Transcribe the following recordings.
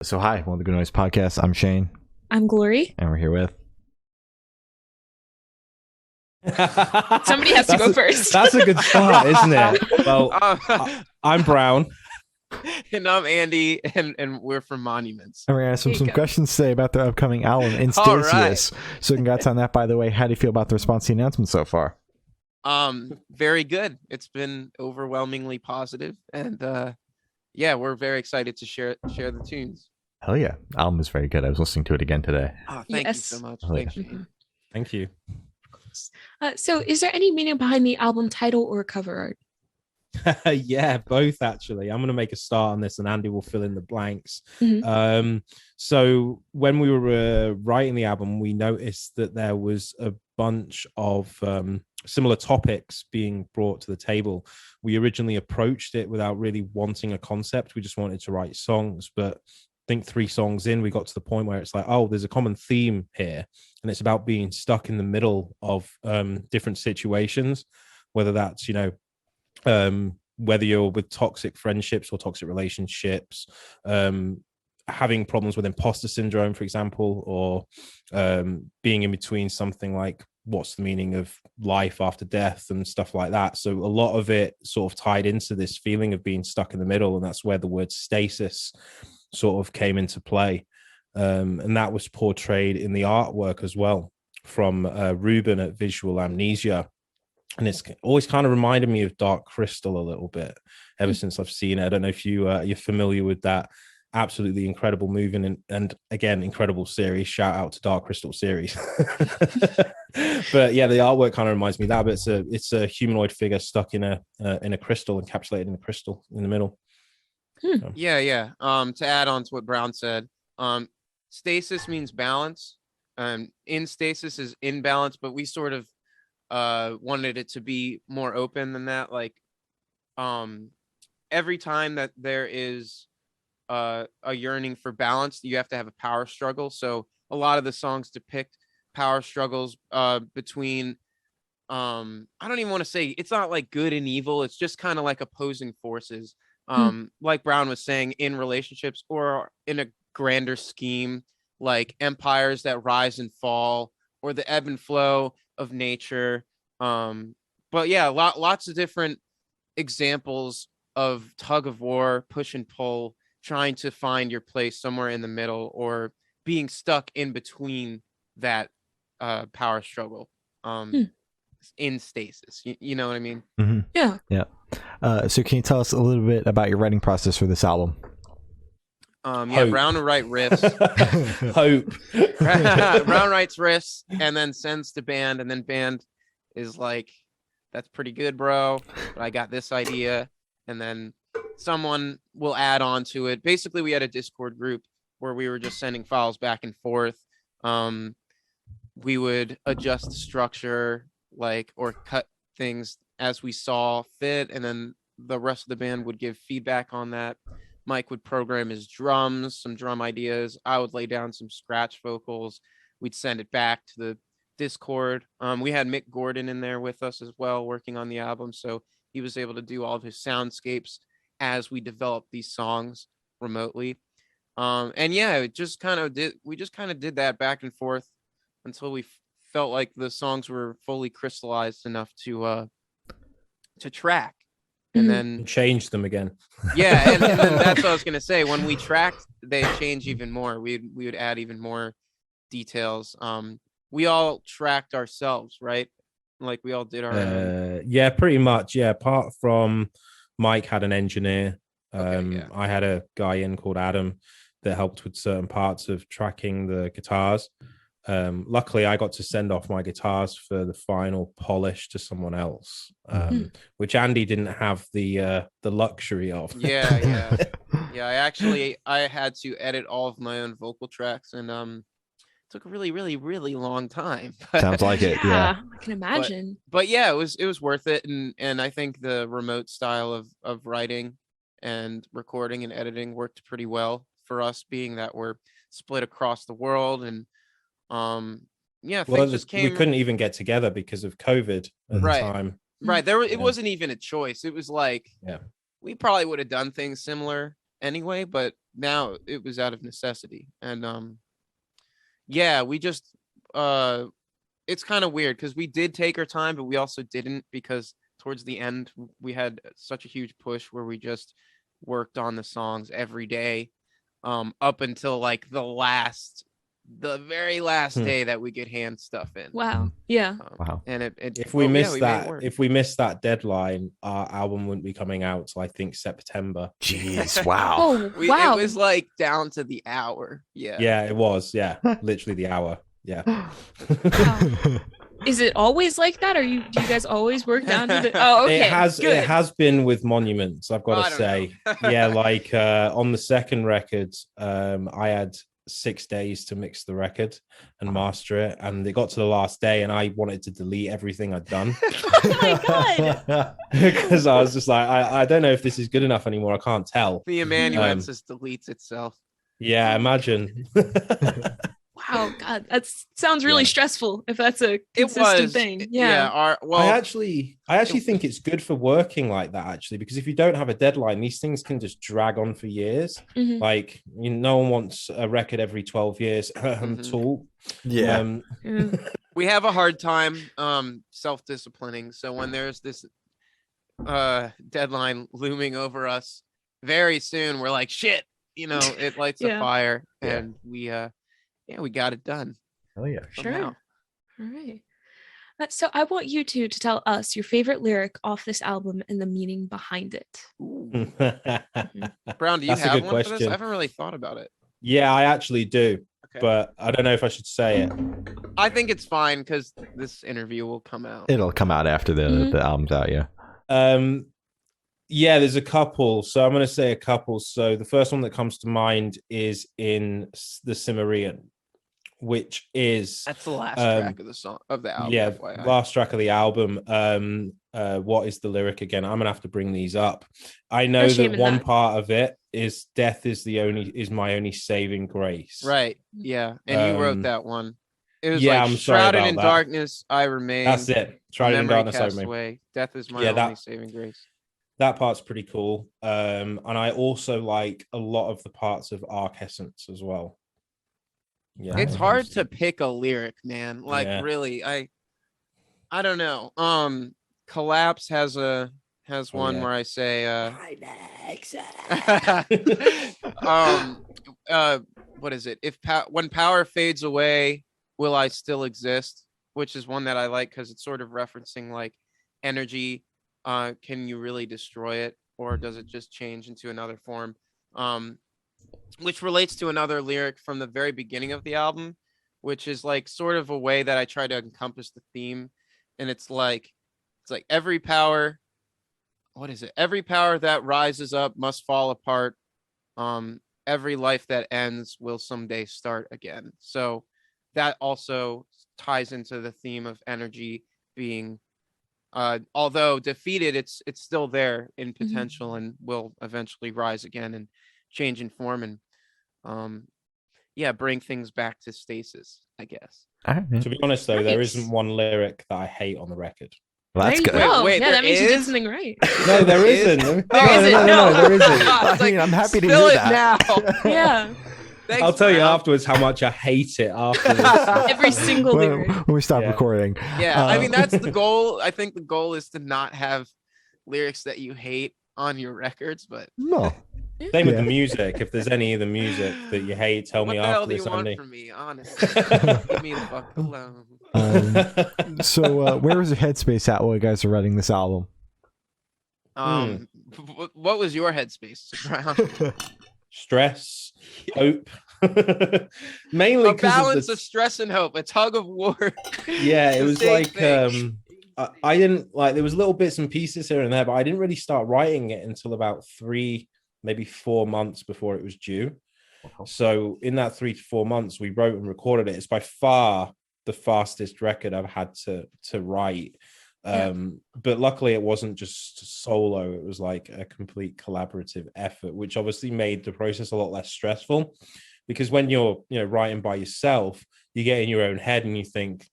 So hi, welcome to the Good Noise Podcast. I'm Shane. I'm Glory. And we're here with... Somebody has to go first. That's a good start, isn't it? Well, I'm Browne. And I'm Andy, and we're from Monuments. And we're going to ask some questions today about their upcoming album, In Stasis. Right. So congrats on that, by the way. How do you feel about the response to the announcement so far? Very good. It's been overwhelmingly positive, and yeah, we're very excited to share the tunes. Hell yeah. The album is very good. I was listening to it again today. Oh, thank you so much. Thanks. Thank you. So is there any meaning behind the album title or cover art? Yeah, both actually. I'm going to make a start on this and Andy will fill in the blanks. Mm-hmm. So when we were writing the album, we noticed that there was a bunch of similar topics being brought to the table. We originally approached it without really wanting a concept. We just wanted to write songs, but I think 3 songs in, we got to the point where it's like, oh, there's a common theme here, and it's about being stuck in the middle of different situations, whether that's, whether you're with toxic friendships or toxic relationships, having problems with imposter syndrome, for example, or being in between something like what's the meaning of life after death and stuff like that. So a lot of it sort of tied into this feeling of being stuck in the middle, and that's where the word stasis sort of came into play. And that was portrayed in the artwork as well from Ruben at Visual Amnesia. And it's always kind of reminded me of Dark Crystal a little bit ever since I've seen it. I don't know if you're familiar with that absolutely incredible movie and again, incredible series. Shout out to Dark Crystal series. But yeah, the artwork kind of reminds me of that, but it's a humanoid figure stuck in a crystal, encapsulated in a crystal in the middle. So. Yeah. To add on to what Browne said, stasis means balance. In stasis is in balance, but we sort of wanted it to be more open than that. Like every time that there is a yearning for balance, you have to have a power struggle. So a lot of the songs depict power struggles between I don't even want to say, it's not like good and evil, it's just kind of like opposing forces. Like Browne was saying, in relationships or in a grander scheme, like empires that rise and fall, or the ebb and flow of nature. But yeah, lots of different examples of tug of war, push and pull, trying to find your place somewhere in the middle, or being stuck in between that power struggle. In stasis, you know what I mean? Mm-hmm. Yeah. So can you tell us a little bit about your writing process for this album? Browne will write riffs. Hope. Browne writes riffs and then sends to band, and then band is like, that's pretty good, bro, but I got this idea, and then someone will add on to it. Basically, we had a Discord group where we were just sending files back and forth. We would adjust the structure, or cut things as we saw fit, and then the rest of the band would give feedback on that. Mike would program his drums, some drum ideas. I would lay down some scratch vocals. We'd send it back to the Discord. We had Mick Gordon in there with us as well, working on the album, so he was able to do all of his soundscapes as we developed these songs remotely. And yeah, we just kind of did that back and forth until we felt like the songs were fully crystallized enough to track, and then change them again. Yeah, and then that's what I was gonna say. When we tracked, they change even more. We would add even more details. We all tracked ourselves, right? Like we all did our own. Yeah, pretty much. Yeah, apart from Mike had an engineer. I had a guy in called Adam that helped with certain parts of tracking the guitars. Luckily, I got to send off my guitars for the final polish to someone else, which Andy didn't have the luxury of. Yeah. I had to edit all of my own vocal tracks, and it took a really, really, really long time. Sounds like it. Yeah, I can imagine. But yeah, it was worth it, and I think the remote style of writing and recording and editing worked pretty well for us, being that we're split across the world. And things just came. We couldn't even get together because of COVID at the time. Right. It wasn't even a choice. It was like, we probably would have done things similar anyway, but now it was out of necessity. And yeah, we just it's kind of weird because we did take our time, but we also didn't, because towards the end we had such a huge push where we just worked on the songs every day, up until like the very last day that we could hand stuff in. Wow. Yeah. Wow. And if we missed made it that, work. if we missed that deadline, our album wouldn't be coming out till I think September. Jeez. Wow. Oh, wow. It was like down to the hour. Yeah, it was. Yeah, literally the hour. Yeah. Wow. Is it always like that, or do you guys always work down to the? Oh, okay. It has been with Monuments, I've got to say. know. Yeah, like on the second record, I had 6 days to mix the record and master it, and it got to the last day and I wanted to delete everything I'd done. Oh my god. Because I was just like, I don't know if this is good enough anymore. I can't tell. The amanuensis deletes itself. Yeah, imagine. Wow, God, that sounds really stressful. If that's a It consistent was thing, yeah. I actually think it's good for working like that, actually, because if you don't have a deadline, these things can just drag on for years. Mhm. Like, no one wants a record every 12 years. Tool. Yeah. We have a hard time self-disciplining. So when there's this deadline looming over us very soon, we're like, shit, it lights a fire, and we got it done. Oh yeah. Sure. All right. So I want you two to tell us your favorite lyric off this album and the meaning behind it. Browne, do you That's a have good one for this? question. I haven't really thought about it. Yeah, I actually do, Okay. but I don't know if I should say it. I think it's fine because this interview will come out. It'll come out after the album's out. Yeah. Yeah, there's a couple. So I'm going to say a couple. So the first one that comes to mind is in the Cimmerian, which is That's the last track of the album. Yeah, FYI. last track of the album. What is the lyric again? I'm gonna have to bring these up. I know that one part of it is "Death is my only saving grace." Right. Yeah. And you wrote that one. It was I'm sorry shrouded about in that. darkness, I remain. That's it. Shrouded in darkness, I cast remain. away. Death is my only saving grace. That part's pretty cool. And I also like a lot of the parts of Arc Essence as well. Yeah, It's hard to pick a lyric, man. Like really, I don't know. Collapse has one where I say what is it? When power fades away, will I still exist? Which is one that I like because it's sort of referencing like energy. Can you really destroy it, or does it just change into another form? Which relates to another lyric from the very beginning of the album, which is like sort of a way that I try to encompass the theme. And it's like every power, what is it? Every power that rises up must fall apart. Every life that ends will someday start again. So that also ties into the theme of energy being, although defeated, it's still there in potential and will eventually rise again and change in form and bring things back to stasis, I guess. To be honest, though, there isn't one lyric that I hate on the record. Well, that's good. Wait, that means you did is? something right. No, there isn't. There isn't. No, there isn't. I'm happy to Spill hear it that. now. Yeah. Thanks, I'll tell you Browne. afterwards how much I hate it afterwards. Every single lyric. When we stop Yeah. recording. Yeah, I mean that's the goal. I think the goal is to not have lyrics that you hate on your records, but No. Same with the music. If there's any of the music that you hate, tell what me the hell after do you this, want Andy. from me, honestly? Leave me the fuck alone. So where was your headspace at while you guys are writing this album? What was your headspace, Browne? Stress, hope. Mainly A because balance of stress and hope, a tug of war. Yeah, it the was same like thing. I didn't like, there was little bits and pieces here and there, but I didn't really start writing it until about 3, maybe 4 months before it was due. So in that 3 to 4 months, we wrote and recorded it. It's by far the fastest record I've had to write. But luckily it wasn't just solo. It was like a complete collaborative effort, which obviously made the process a lot less stressful, because when you're writing by yourself, you get in your own head and you think,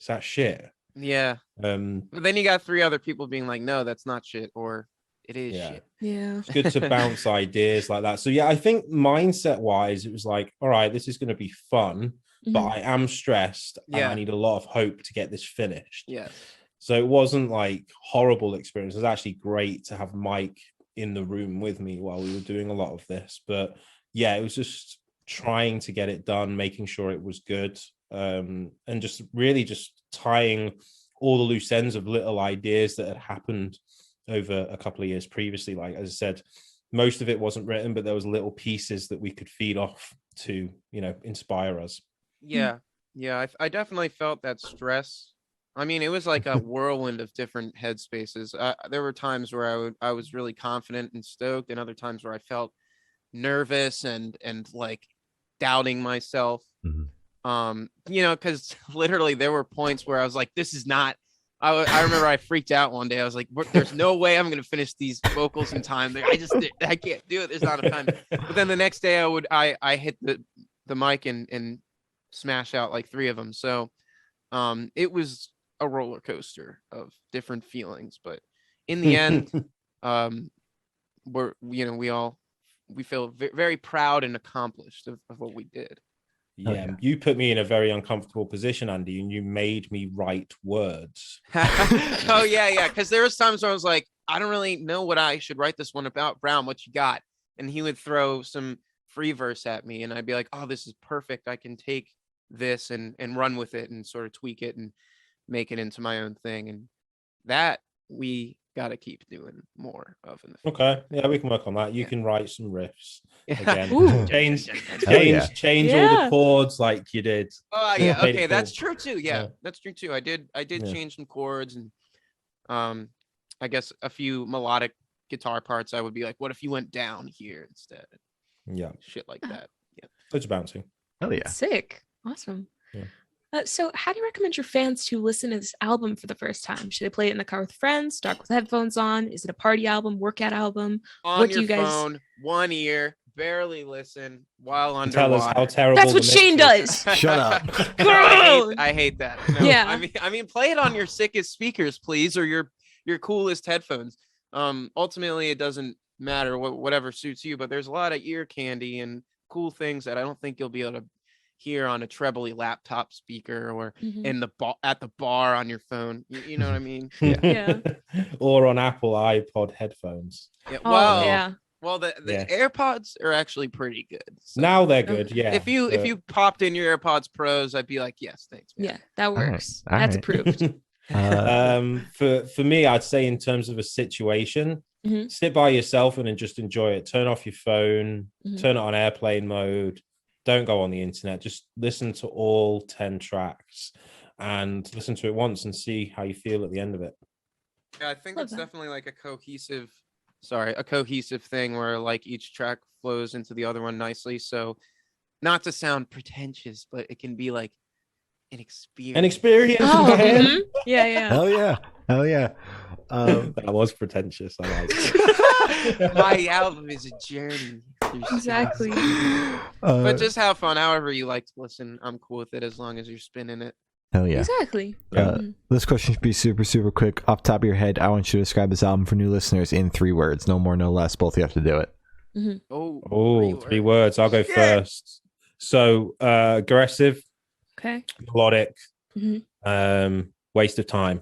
is that shit? Yeah. But then you got 3 other people being like, no, that's not shit, or It is Yeah. shit. Yeah. It's good to bounce ideas like that. So yeah, I think mindset wise, it was like, all right, this is going to be fun, but I am stressed and I need a lot of hope to get this finished. Yeah. So it wasn't like horrible experience. It was actually great to have Mike in the room with me while we were doing a lot of this. But yeah, it was just trying to get it done, making sure it was good, and just really just tying all the loose ends of little ideas that had happened over a couple of years previously. Like, as I said, most of it wasn't written, but there was little pieces that we could feed off to, you know, inspire us. Yeah. I definitely felt that stress. I mean, it was like a whirlwind of different headspaces. There were times where I was really confident and stoked, and other times where I felt nervous and like doubting myself. You know, because literally there were points where I was like, this is not. I remember I freaked out one day. I was like, there's no way I'm going to finish these vocals in time. I can't do it. There's not enough time. But then the next day I hit the mic and smash out like 3 of them. So it was a roller coaster of different feelings. But in the end, we feel very proud and accomplished of what we did. Yeah, you put me in a very uncomfortable position, Andy, and you made me write words. Oh yeah, because there was times where I was like, I don't really know what I should write this one about. Browne, what you got? And he would throw some free verse at me, and I'd be like, oh, this is perfect. I can take this and run with it and sort of tweak it and make it into my own thing. And that we got to keep doing more of in the future. Okay, yeah, we can work on that. You can write some riffs again. Ooh. change Yeah. all the chords like you did. Oh yeah, Made okay, it that's cool. true too. Yeah, that's true too. I did change some chords, and I guess a few melodic guitar parts. I would be like, what if you went down here instead? Yeah, Shit like that. Yeah, it's bouncing. Oh yeah. Sick. Awesome. Yeah. So how do you recommend your fans to listen to this album for the first time? Should they play it in the car with friends, dark with headphones on? Is it a party album, workout album? on What your do you guys phone, one ear, barely listen while underwater. Tell us how terrible. That's what the Shane mix does. Shut up. No, I hate that. No, Yeah. I mean, play it on your sickest speakers, please, or your coolest headphones. Ultimately, it doesn't matter whatever suits you, but there's a lot of ear candy and cool things that I don't think you'll be able to hear on a trebly laptop speaker or in the at the bar on your phone. You know what I mean? Yeah. Or on Apple iPod headphones. Yeah. Oh, Well, yeah. well, the AirPods are actually pretty good. So Now they're good. Yeah. if you popped in your AirPods Pros, I'd be like, yes, thanks, man. Yeah, that works. All That's right. approved. For me, I'd say in terms of a situation, sit by yourself and then just enjoy it. Turn off your phone, turn it on airplane mode. Don't go on the internet. Just listen to all 10 tracks and listen to it once and see how you feel at the end of it. Yeah, I think Love it's that. definitely like a cohesive thing where like each track flows into the other one nicely. So not to sound pretentious, but it can be like an experience. An experience. Oh, man. yeah. Hell yeah. That was pretentious. I like it. My album is a journey. Exactly. But just have fun. However you like to listen, I'm cool with it as long as you're spinning it. Hell yeah. Exactly. This question should be super, super quick. Off the top of your head, I want you to describe this album for new listeners in 3 words. No more, no less. Both you have to do it. Oh, 3 words. I'll go first. So aggressive, Okay. melodic, waste of time.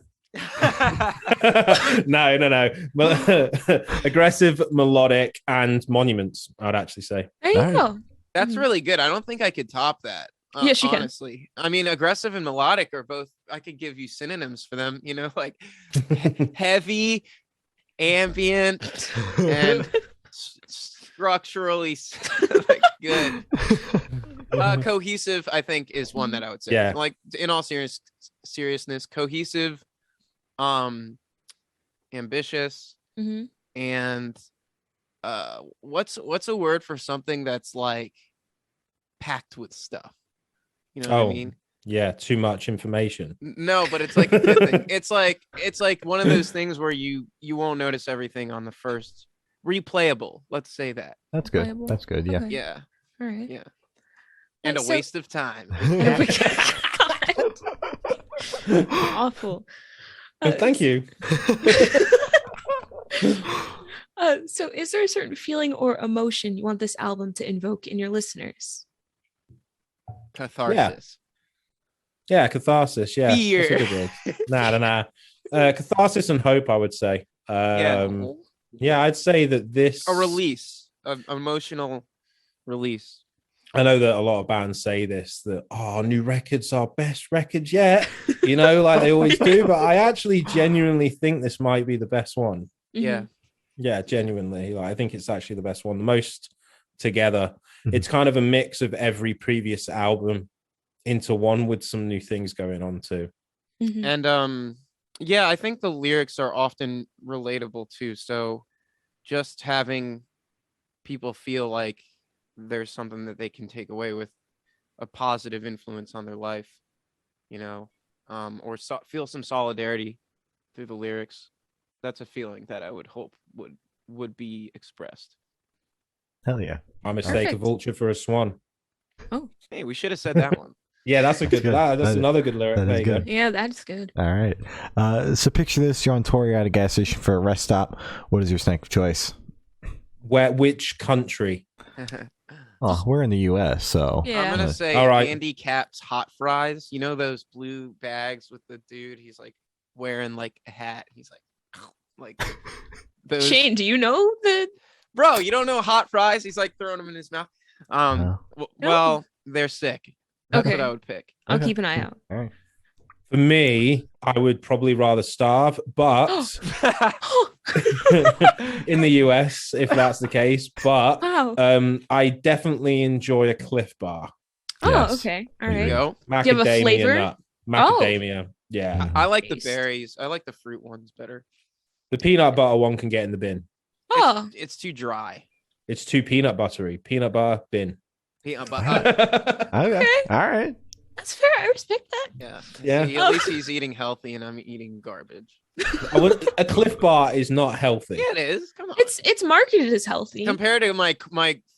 No. Aggressive, melodic, and monuments, I'd actually say. There you All right. go. That's really good. I don't think I could top that. Yes, you can. Honestly. I mean, aggressive and melodic are both, I could give you synonyms for them, you know, like heavy, ambient, and structurally like good. Cohesive, I think, is one that I would say. Yeah. Like, in all seriousness, cohesive, ambitious, and what's a word for something that's like packed with stuff? You know what I mean? Yeah, too much information. No, but it's like a good thing. It's like one of those things where you won't notice everything on the first. Replayable, let's say that. That's good. Replayable. That's good. Yeah. Okay. Yeah. All right. Yeah. And a So- waste of time. Awful. Thank you. So is there a certain feeling or emotion you want this album to invoke in your listeners? Catharsis. Yeah, catharsis. Yeah, Fear. That's a good word. Nah. Catharsis and hope, I would say. Yeah, I'd say that this A release, an emotional release. I know that a lot of bands say this, that new records are best records yet, like they always do. But I actually genuinely think this might be the best one. Yeah. Yeah, genuinely. Like, I think it's actually the best one, the most together. Mhm. It's kind of a mix of every previous album into one with some new things going on too. Mhm. And yeah, I think the lyrics are often relatable too. So just having people feel like there's something that they can take away with a positive influence on their life, or feel some solidarity through the lyrics. That's a feeling that I would hope would be expressed. Hell yeah. I mistake a Perfect. vulture for a swan. Hey, we should have said that one. Yeah, that's a good. Good. That's That is- another good lyric. that is There you go. good. Yeah, that's good. All right. So picture this: you're on tour, you're at a gas station for a rest stop. What is your snack of choice? Which country? Oh, we're in the U.S., so Yeah. I'm gonna say All right. Andy Cap's hot fries. You know those blue bags with the dude? He's like wearing like a hat. He's like those. Shane, do you know the? Bro, you don't know hot fries? He's like throwing them in his mouth. No. Well, they're sick. That's Okay. what I would pick. I'll Okay. keep an eye out. All right. For me, I would probably rather starve, but in the US, if that's the case. But Wow. I definitely enjoy a Cliff Bar. Oh, Yes. okay. All There There you right. go. Macadamia Do you have a flavor? nut. Macadamia. Yeah. I like the Taste. berries. I like the fruit ones better. The peanut butter one can get in the bin. Oh, It's too dry. It's too peanut buttery. Peanut butter bin. Peanut butter. Okay. Okay. All right. that's fair. I respect that. Yeah. Yeah. See, at least he's eating healthy and I'm eating garbage. A Cliff Bar is not healthy. Yeah, it is. Come on. It's marketed as healthy. Compared to my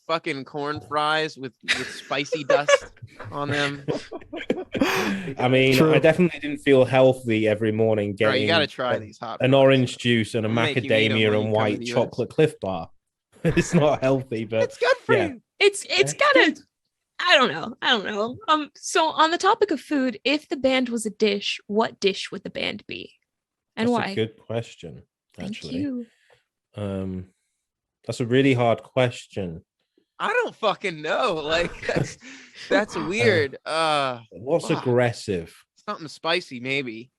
fucking corn fries with spicy dust on them. I mean, True. I definitely didn't feel healthy every morning Bro, getting you gotta try these hot an fries. orange juice and a I'll make you eat 'em macadamia when you and come white to the US. chocolate Cliff Bar. It's not healthy, but It's good for yeah. you. It's Yeah. gotta. I don't know. So on the topic of food, if the band was a dish, what dish would the band be, and that's why? a good question. Thank Actually, you. That's a really hard question. I don't fucking know. Like that's weird. What's Fuck. aggressive? Something spicy maybe.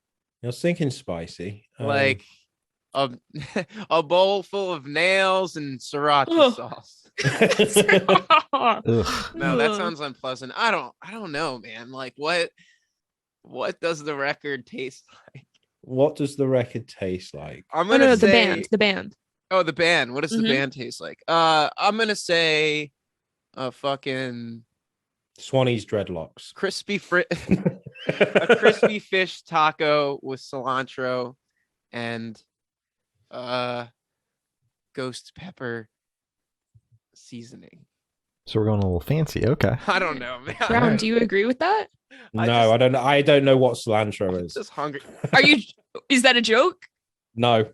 I was thinking spicy. Like a a bowl full of nails and sriracha Ugh. sauce. Ugh. No, that Ugh. sounds unpleasant. I don't know, man. Like what does the record taste like? what does the record taste like? I'm Oh gonna no, say the band. Oh, the band. What does the Mhm. band taste like? I'm gonna say a fucking Swanee's dreadlocks. a crispy fish taco with cilantro and ghost pepper seasoning. Oh. So we're going a little fancy. Okay. I don't know, man. Brown, do you agree with that? No, I don't know. I don't know what cilantro I'm is. just hungry. Are you? Is that a joke? No.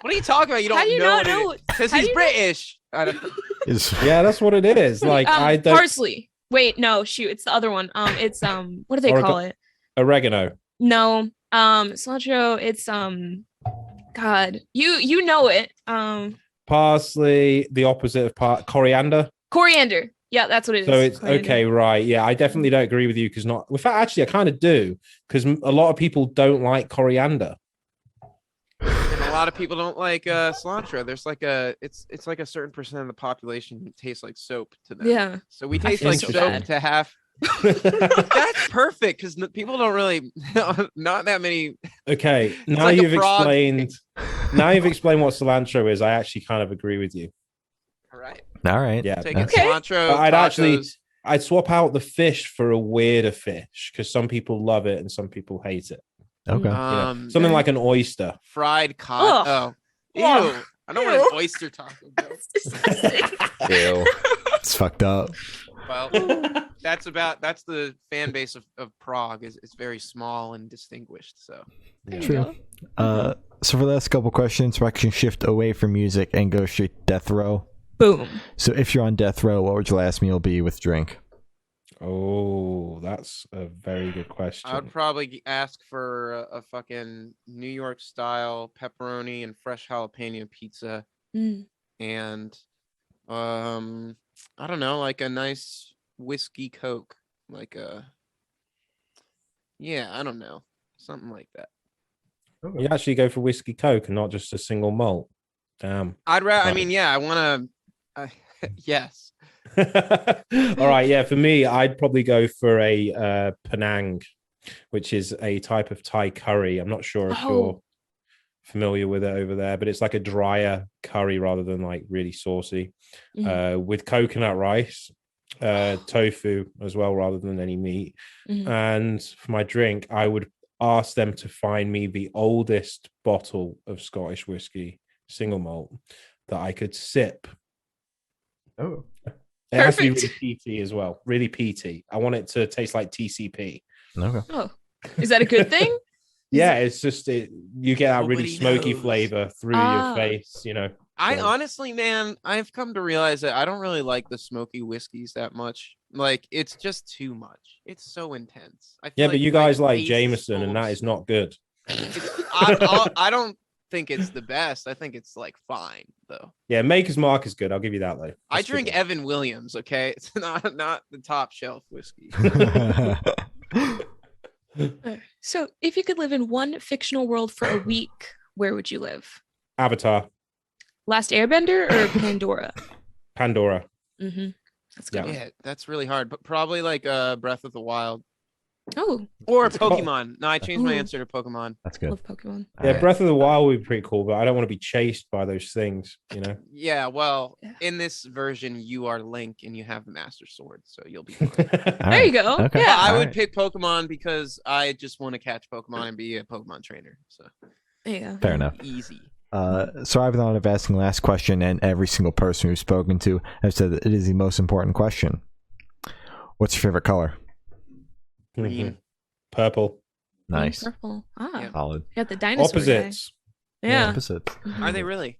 What are you talking about? You don't How do you know not what it know? is. Because how do he's you know? British. I don't Is Yeah, that's what it is. Like I don't Parsley. Wait, no, shoot, it's the other one. It's what do they Oregon- call it? oregano. No, cilantro. It's God, you know it. Parsley, the opposite of coriander. Coriander. Yeah, that's what it is. So it's Coriander. okay, right? Yeah, I definitely don't agree with you because not. In fact, actually, I kind of do because a lot of people don't like coriander. And a lot of people don't like cilantro. There's like it's like a certain percent of the population tastes like soap to them. Yeah. So we I taste feel like so soap bad. to half. That's perfect because people don't really not that many. Okay, now like a you've frog. explained. Now you've explained what cilantro is. I actually kind of agree with you. All right, all right. Yeah, taking Okay. cilantro. But tacos. I'd swap out the fish for a weirder fish because some people love it and some people hate it. Okay. You know, Um, something like an oyster. fried cod. Ugh. Oh, ew! Ugh. I don't want Ew. an oyster taco. Bro. That's disgusting. Ew. It's fucked up. Well, that's the fan base of Prague is very small and distinguished. So There you True. go. So for the last couple questions, so I can shift away from music and go straight to death row. Boom. So if you're on death row, what would your last meal be with drink? Oh, that's a very good question. I would probably ask for a fucking New York style pepperoni and fresh jalapeno pizza, Mm. and I don't know, like a nice whiskey Coke, like I don't know, something like that. You actually go for whiskey Coke and not just a single malt. Damn. I'd rather. I Right. mean, yeah, I want to. Yes. All right, yeah. For me, I'd probably go for a Penang, which is a type of Thai curry. I'm not sure if Oh. you're familiar with it over there, but it's like a drier curry rather than like really saucy, with coconut rice, tofu as well, rather than any meat. Mhm. And for my drink, I would ask them to find me the oldest bottle of Scottish whiskey, single malt, that I could sip. Oh. It has to be Perfect. really peaty as well. Really peaty. I want it to taste like TCP. Okay. Oh, is that a good thing? Yeah, it's just you get that really Nobody smoky knows. flavor through Ah. your face, you know. I So- honestly, man, I've come to realize that I don't really like the smoky whiskeys that much. Like, it's just too much. It's so intense. I feel Yeah, but you guys my like face is Jameson, full and of that is not good. I don't think it's the best. I think it's like fine though. Yeah, Maker's Mark is good. I'll give you that though. I That's a good drink one. Evan Williams. Okay, it's not the top shelf whiskey. So, if you could live in one fictional world for a week, where would you live? Avatar, Last Airbender or Pandora? Pandora. Mm-hmm. That's good. Yeah. one. Yeah, that's really hard, but probably like Breath of the Wild Oh, or Pokemon. No, I changed my Ooh. answer to Pokemon. That's good. love Pokemon. Yeah, Alright. Breath of the Wild would be pretty cool, but I don't want to be chased by those things, you know. Yeah, well, Yeah. in this version, you are Link and you have the Master Sword, so you'll be fine. There you go. Okay. Yeah. I would Alright. pick Pokemon because I just want to catch Pokemon and be a Pokemon trainer. So There you go. Fair enough. easy. So I've thought of asking the last question, and every single person we've spoken to has said that it is the most important question. What's your favorite color? Green. Purple. Nice. Purple. Ah, Yeah. Solid. you got the dinosaur. Opposites. Guy. Yeah. Opposites. Mhm. Are they really?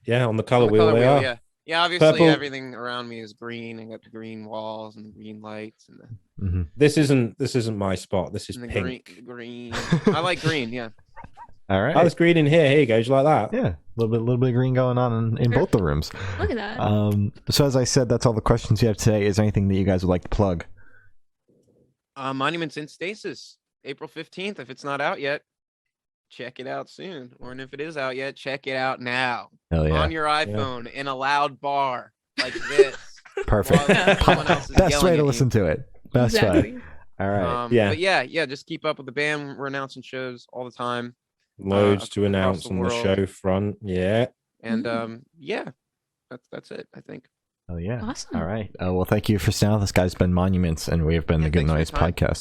Yeah, on the color On the wheel color they wheel, are. yeah. Yeah, obviously Purple. everything around me is green. I got the green walls and the green lights and the, Mm-hmm. This isn't my spot. This is and the pink. green. I like green, yeah. All right. Oh, there's green in here. Here you go. Do you like that? Yeah, a little bit of green going on in both the rooms. Look at that. So as I said, that's all the questions we have today. Is there anything that you guys would like to plug? Monuments in Stasis, April 15th. If it's not out yet, check it out soon. Or if it is out yet, check it out now. Hell yeah. On your iPhone in a loud bar like this. Perfect. while someone else is Best yelling way at to you. listen to it. Best way. exactly. All right. Yeah. But yeah, just keep up with the band. We're announcing shows all the time. Loads to across announce the on the world. show front. Yeah. And Mm. yeah, that's it, I think. Oh yeah. Awesome. All right. Well, thank you for staying with us, guys. It's been Monuments, and we have been Yeah, the Good thanks for your Noise time. Podcast.